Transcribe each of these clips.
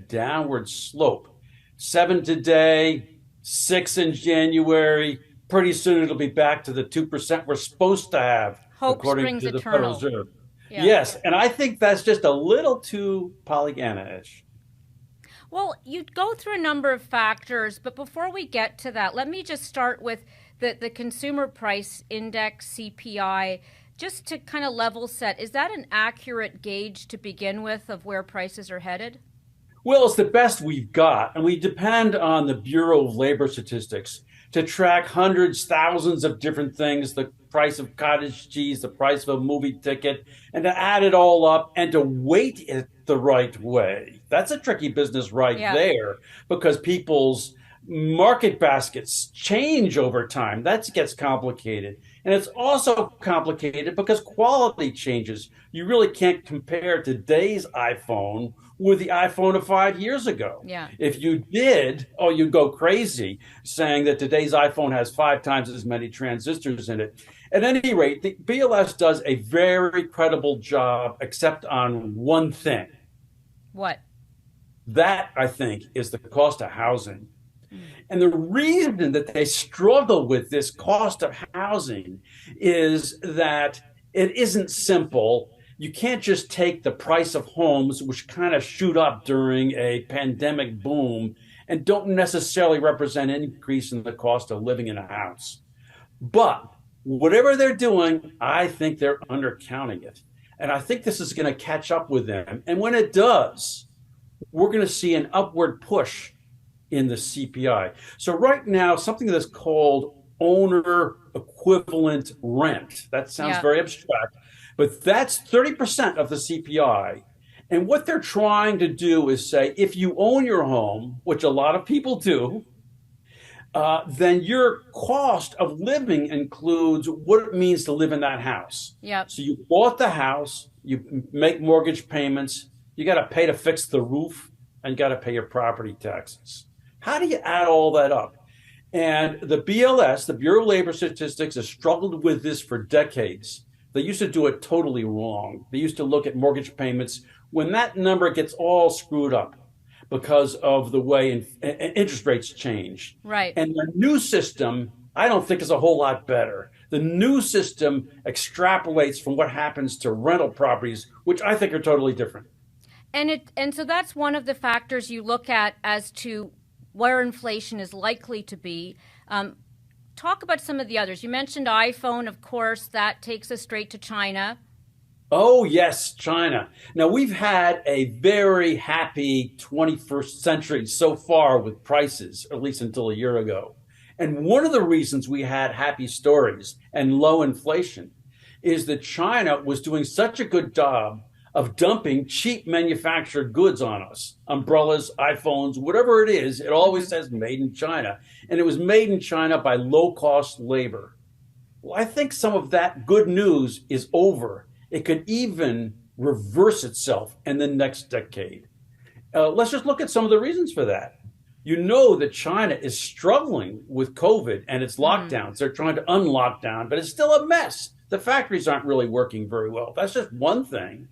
downward slope. 7 today, 6 in January. Pretty soon it'll be back to the 2% we're supposed to have, Hope according springs to the Federal eternal. Reserve. Yeah. Yes, and I think that's just a little too Pollyanna-ish. Well, you go through a number of factors, but before we get to that, let me just start with the Consumer Price Index, CPI, just to kind of level set. Is that an accurate gauge to begin with of where prices are headed? Well, it's the best we've got, and we depend on the Bureau of Labor Statistics to track hundreds, thousands of different things, the price of cottage cheese, the price of a movie ticket, and to add it all up and to weight it the right way. That's a tricky business right Yeah. there because people's market baskets change over time. That gets complicated. And it's also complicated because quality changes. You really can't compare today's iPhone with the iPhone of 5 years ago. Yeah. If you did, oh, you'd go crazy saying that today's iPhone has 5 times as many transistors in it. At any rate, the BLS does a very credible job, except on one thing. What? That, I think, is the cost of housing. Mm. And the reason that they struggle with this cost of housing is that it isn't simple. You can't just take the price of homes, which kind of shoot up during a pandemic boom, and don't necessarily represent an increase in the cost of living in a house. But whatever they're doing, I think they're undercounting it. And I think this is going to catch up with them. And when it does, we're going to see an upward push in the CPI. So right now, something that's called owner equivalent rent. That sounds Yeah. very abstract, but that's 30% of the CPI. And what they're trying to do is say, if you own your home, which a lot of people do, then your cost of living includes what it means to live in that house. Yep. So you bought the house, you make mortgage payments, you got to pay to fix the roof, and you got to pay your property taxes. How do you add all that up? And the BLS, the Bureau of Labor Statistics, has struggled with this for decades. They used to do it totally wrong. They used to look at mortgage payments when that number gets all screwed up because of the way interest rates change. Right. And the new system, I don't think is a whole lot better. The new system extrapolates from what happens to rental properties, which I think are totally different. And so that's one of the factors you look at as to where inflation is likely to be. Talk about some of the others. You mentioned iPhone, of course, that takes us straight to China. Oh, yes, China. Now, we've had a very happy 21st century so far with prices, at least until a year ago. And one of the reasons we had happy stories and low inflation is that China was doing such a good job of dumping cheap manufactured goods on us. Umbrellas, iPhones, whatever it is, it always says made in China. And it was made in China by low-cost labor. Well, I think some of that good news is over. It could even reverse itself in the next decade. Let's just look at some of the reasons for that. You know that China is struggling with COVID and its lockdowns. They're trying to unlock down, but it's still a mess. The factories aren't really working very well. That's just one thing.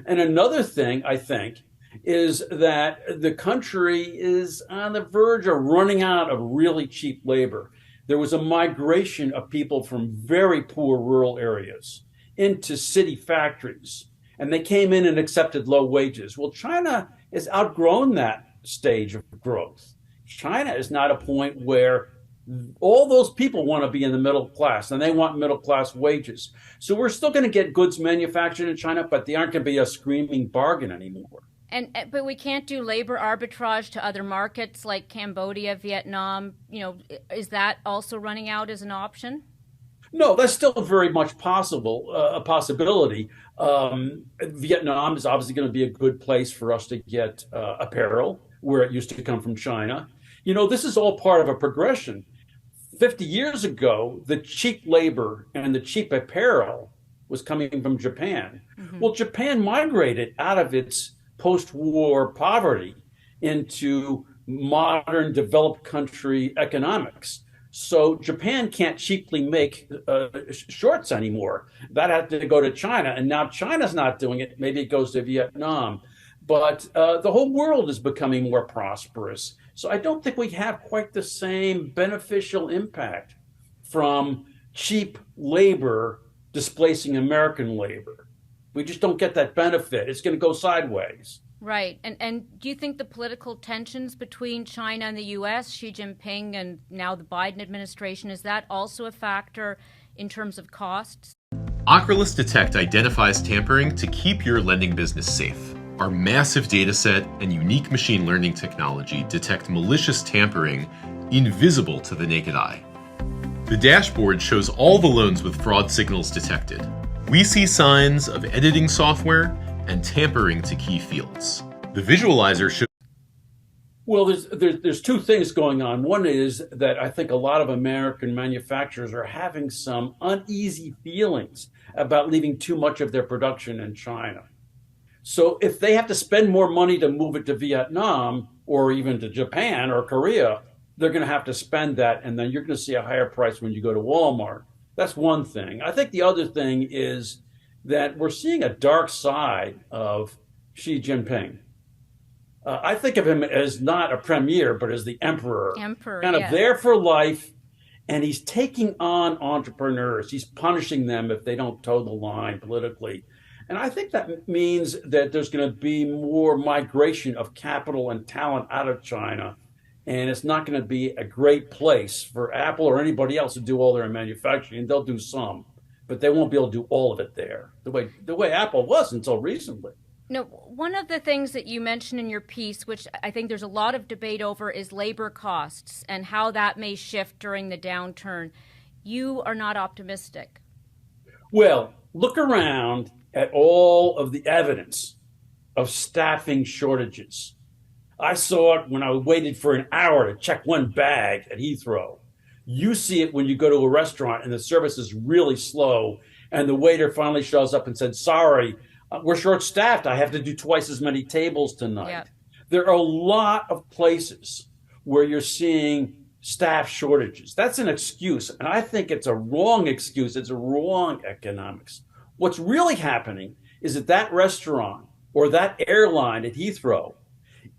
And another thing, I think, is that the country is on the verge of running out of really cheap labor. There was a migration of people from very poor rural areas into city factories, and they came in and accepted low wages. Well, China has outgrown that stage of growth. China is not a point where all those people want to be in the middle class and they want middle class wages. So we're still going to get goods manufactured in China, but they aren't going to be a screaming bargain anymore. But we can't do labor arbitrage to other markets like Cambodia, Vietnam. Is that also running out as an option? No, that's still very much possible, a possibility. Vietnam is obviously going to be a good place for us to get apparel, where it used to come from China. This is all part of a progression. 50 years ago, the cheap labor and the cheap apparel was coming from Japan. Mm-hmm. Well, Japan migrated out of its post-war poverty into modern developed country economics. So Japan can't cheaply make shorts anymore. That had to go to China, and now China's not doing it. Maybe it goes to Vietnam. but the whole world is becoming more prosperous. So I don't think we have quite the same beneficial impact from cheap labor displacing American labor. We just don't get that benefit. It's going to go sideways. Right. And do you think the political tensions between China and the US, Xi Jinping and now the Biden administration, is that also a factor in terms of costs? Ocrolus Detect identifies tampering to keep your lending business safe. Our massive dataset and unique machine learning technology detect malicious tampering invisible to the naked eye. The dashboard shows all the loans with fraud signals detected. We see signs of editing software and tampering to key fields. The visualizer shows. Well, there's two things going on. One is that I think a lot of American manufacturers are having some uneasy feelings about leaving too much of their production in China. So if they have to spend more money to move it to Vietnam or even to Japan or Korea, they're going to have to spend that, and then you're going to see a higher price when you go to Walmart. That's one thing. I think the other thing is that we're seeing a dark side of Xi Jinping. I think of him as not a premier, but as the emperor, Emperor, kind of yeah. there for life. And he's taking on entrepreneurs. He's punishing them if they don't toe the line politically. And I think that means that there's going to be more migration of capital and talent out of China. And it's not going to be a great place for Apple or anybody else to do all their manufacturing. They'll do some, but they won't be able to do all of it there the way Apple was until recently. No, one of the things that you mentioned in your piece, which I think there's a lot of debate over, is labor costs and how that may shift during the downturn. You are not optimistic. Well, look around at all of the evidence of staffing shortages. I saw it when I waited for an hour to check one bag at Heathrow. You see it when you go to a restaurant and the service is really slow, and the waiter finally shows up and said, "Sorry, we're short staffed. I have to do twice as many tables tonight." Yeah. There are a lot of places where you're seeing staff shortages. That's an excuse. And I think it's a wrong excuse. It's a wrong economics. What's really happening is that that restaurant or that airline at Heathrow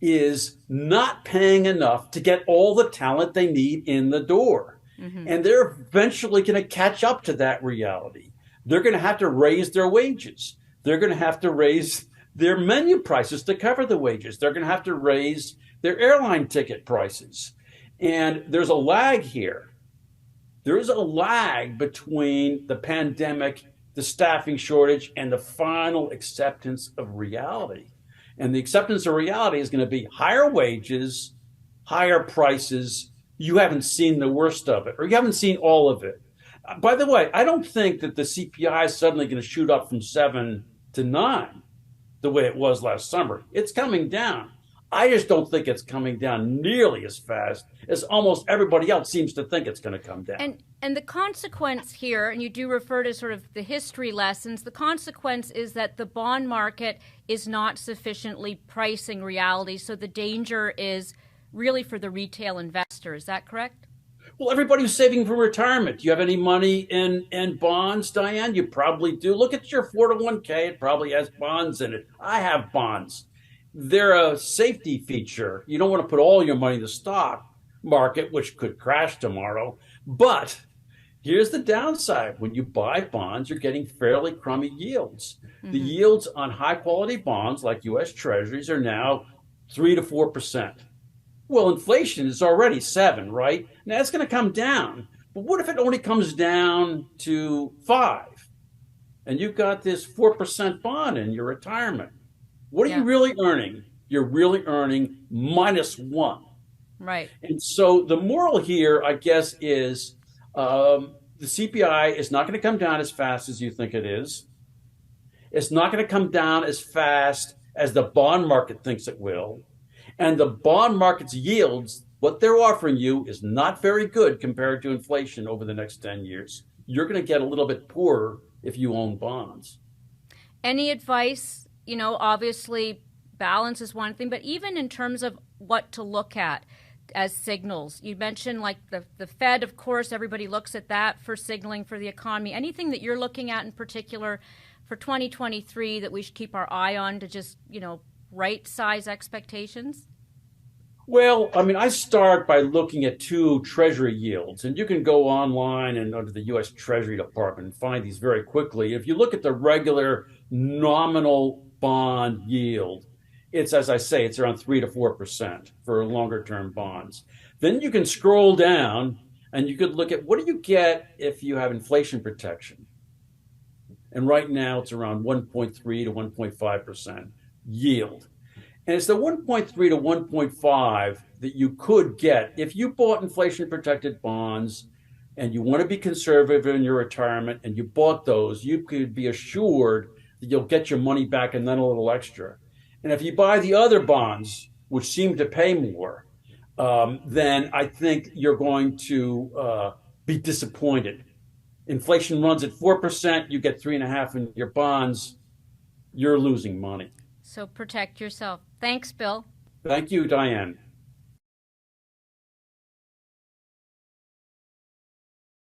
is not paying enough to get all the talent they need in the door. Mm-hmm. And they're eventually going to catch up to that reality. They're going to have to raise their wages. They're going to have to raise their menu prices to cover the wages. They're going to have to raise their airline ticket prices. And there's a lag here. There is a lag between the pandemic, the staffing shortage, and the final acceptance of reality. And the acceptance of reality is going to be higher wages, higher prices. You haven't seen the worst of it, or you haven't seen all of it. By the way, I don't think that the CPI is suddenly going to shoot up from 7 to 9 the way it was last summer. It's coming down. I just don't think it's coming down nearly as fast as almost everybody else seems to think it's going to come down. And the consequence here, and you do refer to sort of the history lessons, the consequence is that the bond market is not sufficiently pricing reality. So the danger is really for the retail investor. Is that correct? Well, everybody who's saving for retirement. Do you have any money in bonds, Diane? You probably do. Look at your 401k. It probably has bonds in it. I have bonds. They're a safety feature. You don't want to put all your money in the stock market, which could crash tomorrow. But here's the downside. When you buy bonds, you're getting fairly crummy yields. Mm-hmm. The yields on high quality bonds like U.S. Treasuries are now 3 to 4%. Well, inflation is already 7, right? Now it's going to come down. But what if it only comes down to 5? And you've got this 4% bond in your retirement. What are you really earning? You're really earning -1. Right. And so the moral here, I guess, is the CPI is not going to come down as fast as you think it is. It's not going to come down as fast as the bond market thinks it will. And the bond market's yields, what they're offering you, is not very good compared to inflation over the next 10 years. You're going to get a little bit poorer if you own bonds. Any advice? You know, obviously balance is one thing, but even in terms of what to look at as signals, you mentioned like the Fed, of course, everybody looks at that for signaling for the economy. Anything that you're looking at in particular for 2023 that we should keep our eye on to just, you know, right size expectations? Well, I mean, I start by looking at two treasury yields, and you can go online and under the U.S. Treasury Department and find these very quickly. If you look at the regular nominal bond yield, it's, as I say, it's around 3 to 4% for longer term bonds. Then you can scroll down and you could look at what do you get if you have inflation protection. And right now it's around 1.3 to 1.5% yield. And it's the 1.3 to 1.5 that you could get if you bought inflation protected bonds and you want to be conservative in your retirement and you bought those, you could be assured that you'll get your money back and then a little extra. And if you buy the other bonds, which seem to pay more, then I think you're going to be disappointed. Inflation runs at 4%, you get 3.5 in your bonds, you're losing money. So protect yourself. Thanks, Bill. Thank you, Diane.